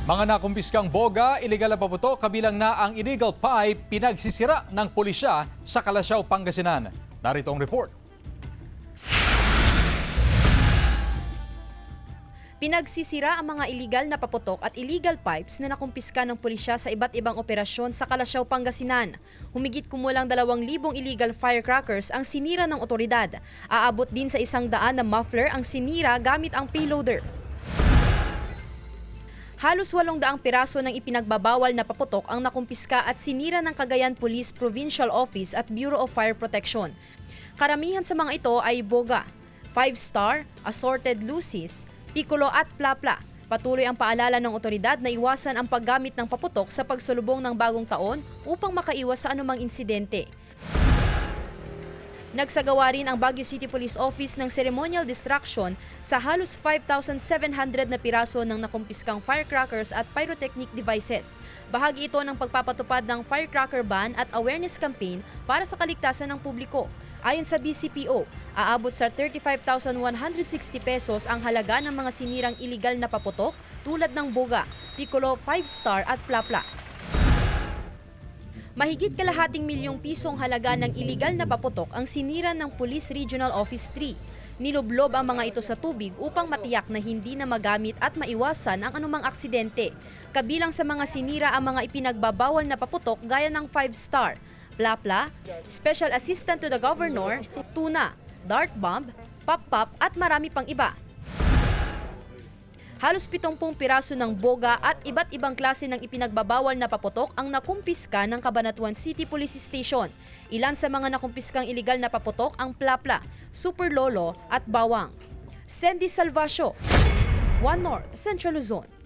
Mga nakumpiskang boga, iligal na paputok, kabilang na ang illegal pipe, pinagsisira ng pulisya sa Kalasyaw, Pangasinan. Narito ang report. Pinagsisira ang mga iligal na paputok at illegal pipes na nakumpiska ng pulisya sa iba't ibang operasyon sa Kalasyaw, Pangasinan. Humigit kumulang 2,000 illegal firecrackers ang sinira ng otoridad. Aabot din sa 100 na muffler ang sinira gamit ang payloader. Halos 800 piraso ng ipinagbabawal na paputok ang nakumpiska at sinira ng Cagayan Police Provincial Office at Bureau of Fire Protection. Karamihan sa mga ito ay boga, 5-star, assorted lucis, piccolo at plapla. Patuloy ang paalala ng otoridad na iwasan ang paggamit ng paputok sa pagsulubong ng bagong taon upang makaiwas sa anumang insidente. Nagsagawa rin ang Baguio City Police Office ng ceremonial distraction sa halos 5,700 na piraso ng nakumpiskang firecrackers at pyrotechnic devices. Bahagi ito ng pagpapatupad ng firecracker ban at awareness campaign para sa kaligtasan ng publiko. Ayon sa BCPO, aabot sa 35,160 pesos ang halaga ng mga sinirang iligal na paputok tulad ng boga, piccolo, 5-star at plapla. Mahigit kalahating milyong pisong halaga ng iligal na paputok ang sinira ng Police Regional Office 3. Niloblob ang mga ito sa tubig upang matiyak na hindi na magamit at maiwasan ang anumang aksidente. Kabilang sa mga sinira ang mga ipinagbabawal na paputok gaya ng 5-star, plapla, Special Assistant to the Governor, tuna, dart bomb, pop-pop at marami pang iba. Halos 70 piraso ng boga at iba't ibang klase ng ipinagbabawal na paputok ang nakumpiska ng Cabanatuan City Police Station. Ilan sa mga nakumpiskang iligal na paputok ang plapla, super lolo at bawang. Sandy Salvacio, One North, Central Luzon.